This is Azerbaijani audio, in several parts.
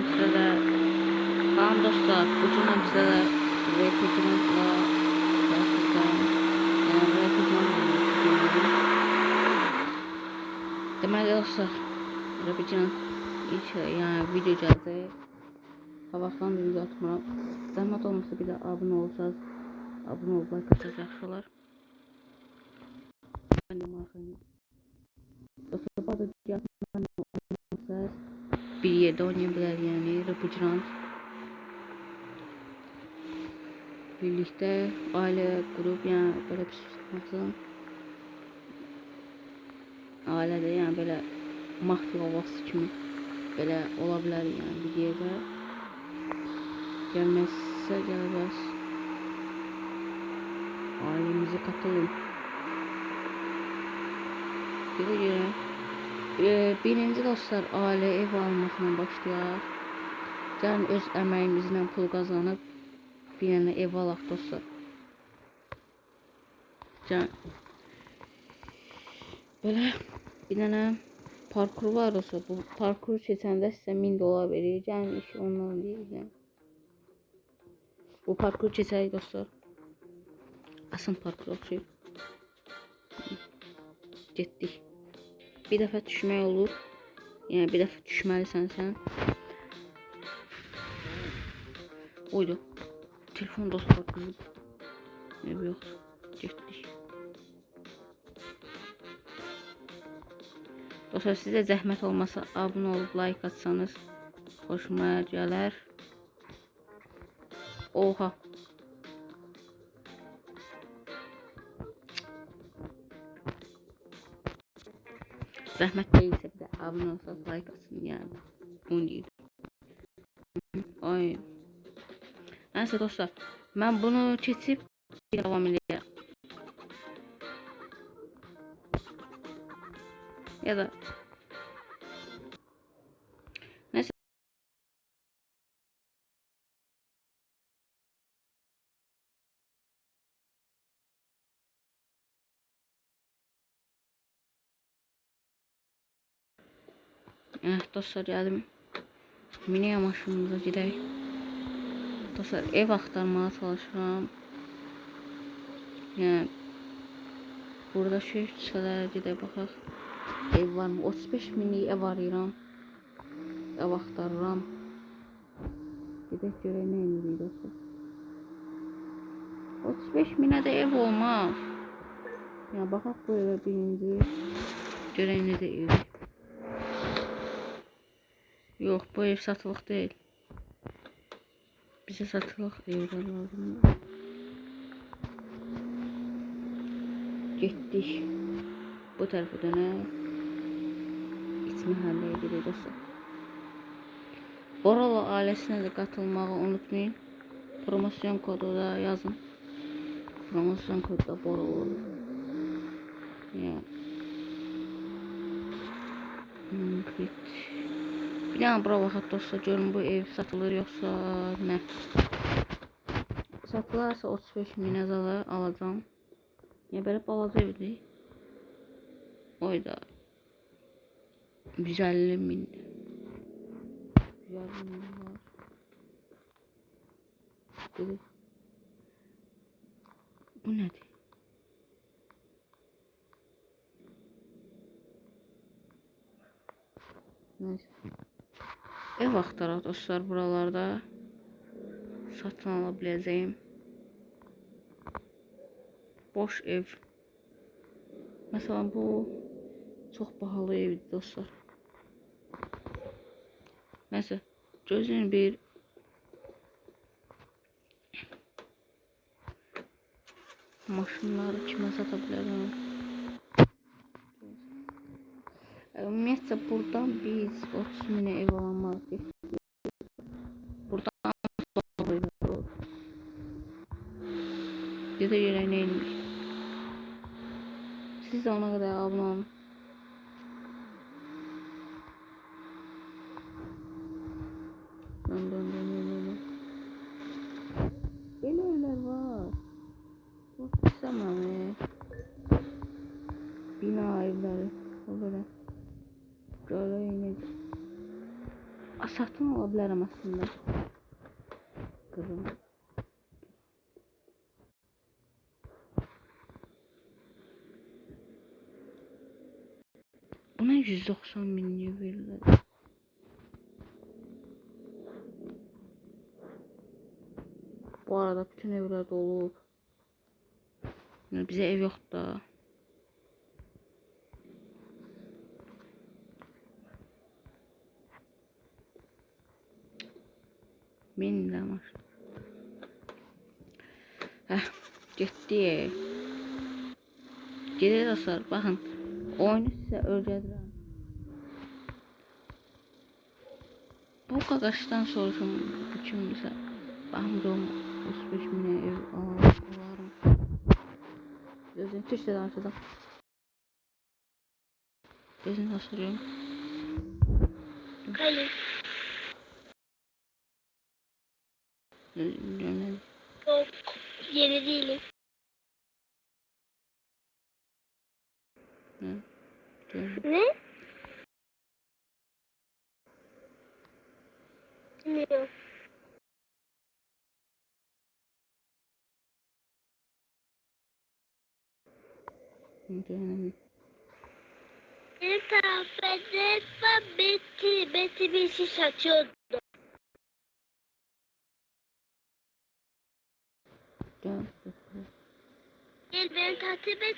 sizə də salam dostlar. Bugün mən sizə də Repugnantla başlayacağım. Yəni Repugnant deməli dostlar, Repugnant ilk yəni video gələcək. Havaqdan video atmıram. Zəhmət olmasa bir də abunə olsanız, abunə olub like atsanız yaxşı olar. Mən də maraqlıyım. Dostlar, bu da gəlməsəz bir yerdə oynaya bilər, yəni Repugnant. Birlikdə ailə qrup, yəni belə bir tutmaqsın. Ailədə yəni belə mafiya ovası kimi belə ola bilər, yəni bir yerdə. Gelmezse gelmez. Ailemize katılın. Birinci dostlar, aile ev almakla başlayar. Gəlin öz əməyimizlə pul qazanıb bir dənə ev alaq dostlar. Gəlin. Belə bir dənə parkur var dostlar. Bu parkur keçəndə sizə $1000 verir. Gəlin iş ondan deyəcəm. Bu parkur keçərik dostlar. Asan parkur oxşayır. Getdik. Bir dəfə düşmək olur. Yəni bir dəfə düşməlisən sən. Oydu. Telefon dostlar qızıb. Ev yoxdur. Getdik. Dostlar, sizə zəhmət olmasa abunə olub like atsanız xoşuma gələr. Oha. Zəhmət değilsə bir də abunə olsanız like atsın, yəni. Onu deyir. Ay. Nəysə dostlar, mən bunu keçib devam edəyəm. Ya da nəysə. Dostlar, gəldim. Mini maşınımıza gedək. Dostlar, ev axtarmağa çalışıram. Yəni buradakı küçələrə gedək baxaq. Ev var mı? 35 minlik ev arayıram. Ev axtarıram. Gedək görək nə edirik dostlar. 35 minə də ev olmaz. Yəni baxaq bu evə birinci. Görək necə ev. Yox, bu ev satılıq deyil. Bizə satılıq evlər lazımdır. Getdik. Bu tərəfə dönək. İç məhəlləyə gedək dostlar. Boralo ailəsinə də qatılmağı unutmayın. Promosyon kodu da yazın. Promosyon kodu da Boralo olur. Yəni. Bir dənə bura baxaq dostlar, görün bu ev satılır yoxsa nə? Satılarsa 35 minə alacağım. Yəni belə balaca evdir. Oyda 150 min. 150 min var. Bu nədir? Neyse. Ev axtaraq dostlar buralarda. Satın ala biləcəyim. Boş ev. Məsələn bu çox bahalı evdir dostlar. Neyse. Gözün bir maşınları kimə sata bilərəm. Ümumiyyətlə buradan biz 30 minə ev alamalıyıq. Buradan ya da yerə nə inmiş. Siz də ona qədər abunə olun. Dön. Belə evlər var. Yox, istəmirəm. Bina evləri. O belə. Görək necə. Satın Bundan ala bilərəm aslında. Qızım. Buna 190 bin niye verirler? Bu arada bütün evler dolu. Bize ev yok da. Benim de var. Heh, getdi. Gedək dostlar, baxın. Oyunu sizə öyrədirəm. Bu qaqaşdan soruşum kimdirsə. Baxın, 35 minə ev alarım. Gözün Türkçə danışacağım. Gözün asırıyorum. Hayır. Yok, yeni değilim. Ne? Ne? Bilmiyorum. Bir tarafede Betty bir şey satıyordu. Gel beni takip et.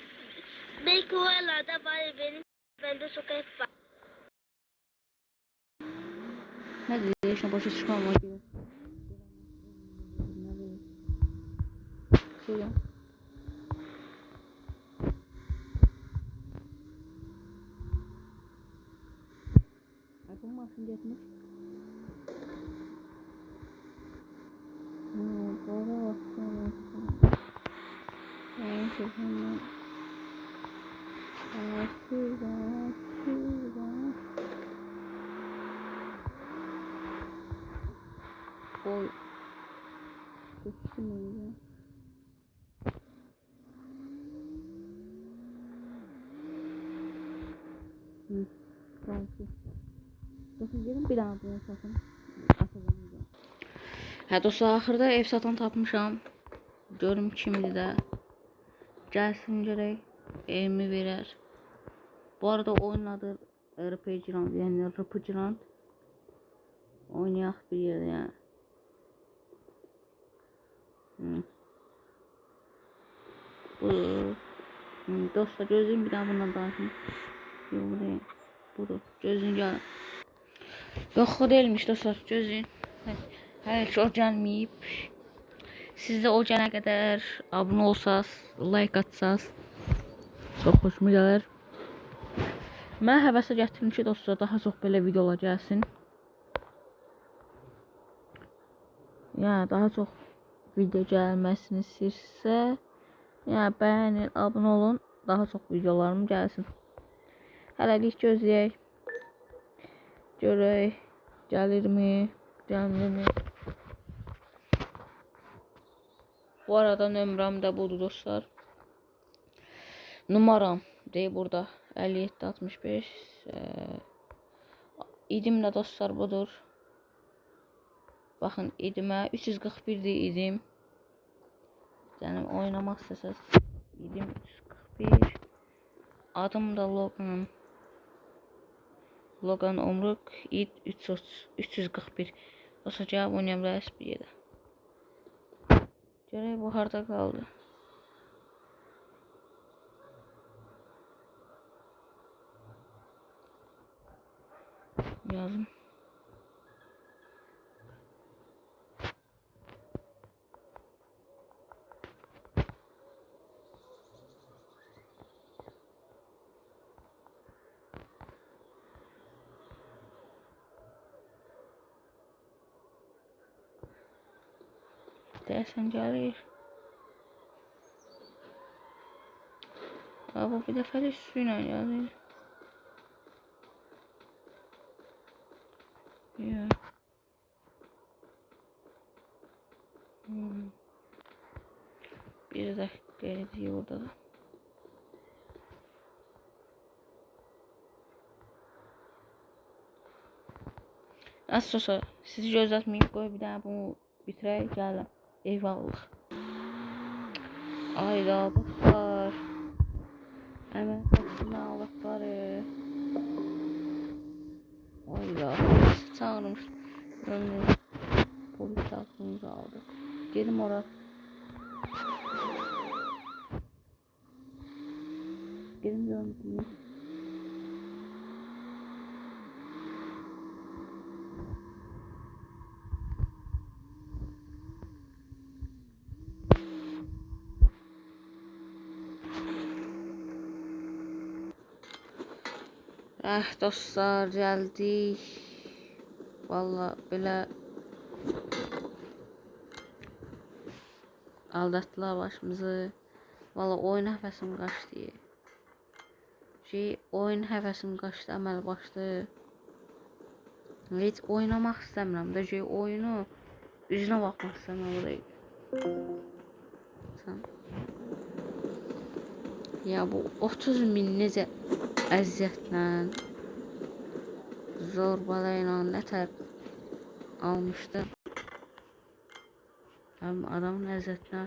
Belki o aralarda var benim. Bende sokak var. Ne dedi? Şuna başa çıkmam var gibi. Şöyle. Aklım masum getmiş. Bora baksana. Ben çekimim. Şuradan. Oy. Geçti miydi? Tamam. Dostlar gelin bir daha bunu satın. Atacağım. Hə dostlar, axırda ev satan tapmışam. Görüm kimdir də. Gəlsin görək. Evimi verər. Bu arada oyunun adı RPG Land, yəni RPG Land. Oynayaq bir yerdə yəni. Dostlar gözüm bir daha bundan danışım. Yok değil. Budur. Gözün gel. Yok o değilmiş dostlar. Gözün. Hələ ki o gəlməyib. Siz də o gələnə qədər abunə olsaz, like atsaz çox xoşuma gəlir. Mən həvəsə gətirim ki dostlar daha çox belə videolar gəlsin. Yəni daha çox video gəlməsini istəyirsə, yəni bəyənin, abunə olun, daha çox videolarım gəlsin. Hələlik gözləyək. Görək gəlirmi, gəlmirmi. Bu arada nömrəm də budur dostlar. Numaram deyib burada 5765. İdim də dostlar budur. Baxın idimə 341'dir idim. Yəni oynamaq istəsəz idim 341. Adım da Logan. Logan Omruk id 341. Dostlar cavab oynaya bilərsiniz bir yerdə. Görək bu harda qaldı. Yazım. Deyəsən gəlir. Bu bir dəfəlik su ilə gəlir. Bir dakika ediyor orada da. Az sonra Sizi gözlətməyim. Qoy bir dənə bunu bitirək, gələm. Eyvallah. Ayda dostlar. Hemen saçını aldıkları. Ayda. Çağırmış. Önce polis aklımızı aldı. Gelim oraya. Gelin döndüm. Dostlar geldik. Vallahi böyle aldattılar başımızı. Vallahi oyun həvəsim qaçdı. Oyun həvəsim qaçdı, əməl başdı. Hiç oynamaq istəmirəm də oyunu üzünə baxmaq istəmirəm. Ya bu 30.000 necə əziyyətlə, zorbalayla nətər almışdı. Adamın əziyyətinə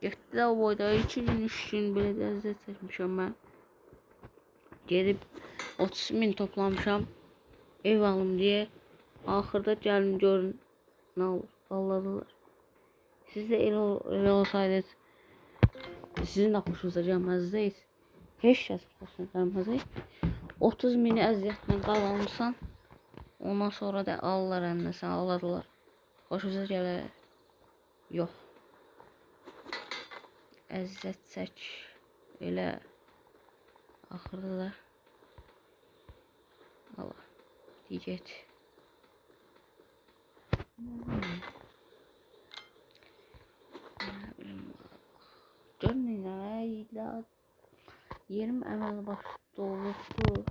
getdi də o boyda 2 gün 3 gün belə də əziyyət çəkmişəm mən. Gedib 30.000 toplamışam ev alım diye. Axırda gəlin görün nə olur. Alladılar. Siz də elə olsaydı sizin də xoşunuza gəlməzdi. Heç kəs xoşuna gəlməzdi. 30.000 əziyyətlə qazanırsan, ondan sonra da alırlar əlinə, sən aladılar. Xoşunuza gələr. Yox. Əziyyət çək. Elə axırda da Allah diyecek. Görmeyin ayla yerim əməl başda olubdu.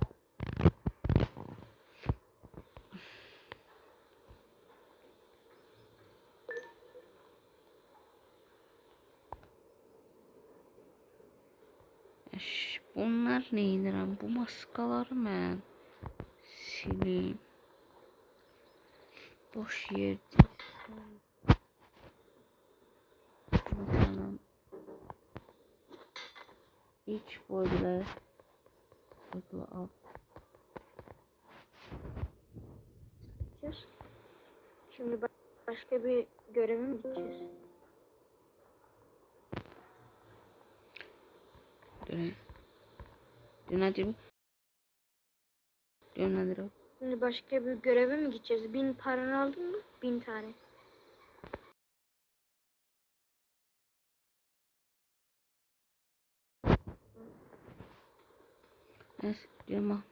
Bunlar neydirim? Bu maskaları mən sileyim. Boş yerdir. Bakalım. İlk boyla al. Şimdi başka bir göreve mi gideceğiz? Dönelim. Şimdi başka bir göreve mi gideceğiz? 1000 paranı aldın mı? 1000 tane. Demalı.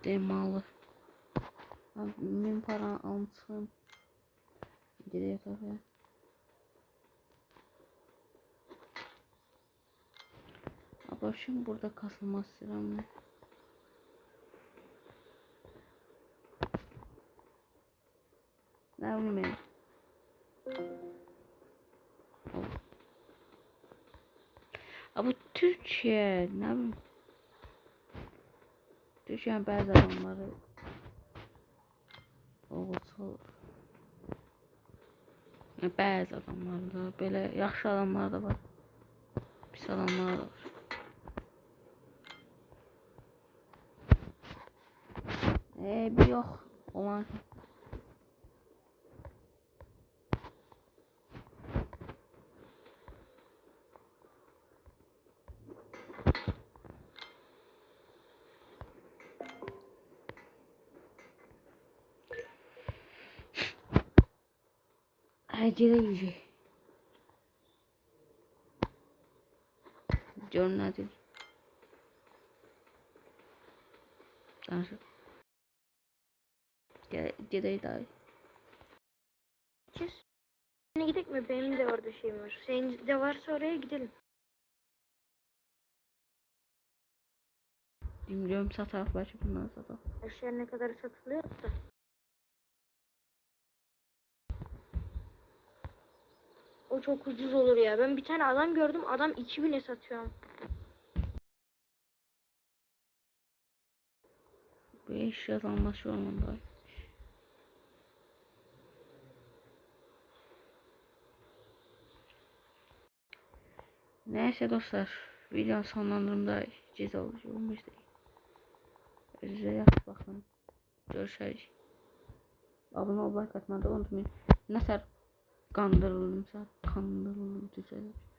Demalı. 1000 para almışım. Gidiyor tabii. Şimdi burada kasılmaz sıramı. Ne bileyim. Bu Türkiye ne bileyim. Türkiye'nin bazı adamları olur. Bazı adamlar da böyle yaxşı adamlar da var. Pis adamlar da var. Bir yok olan. Acele yiyecek. Görünedir. Danışık. Gidelim daha. Yine gidelim mi? Benim de orada şeyim var. Senin de varsa oraya gidelim. Bilmiyorum satar belki bundan satar. Eşya ne kadar satılıyor da. O çok ucuz olur ya. Ben bir tane adam gördüm. Adam 2000'e satıyor. Bu eşya alması olmalı. Neyse dostlar, video sonlandırımda cezalıcı olmuştu. Size yaxşı baxın. Görüşərik. Abone olmayı, like atmayı da unutmayın. Nasıl kandırıldımsa kandırıldım düzəlir.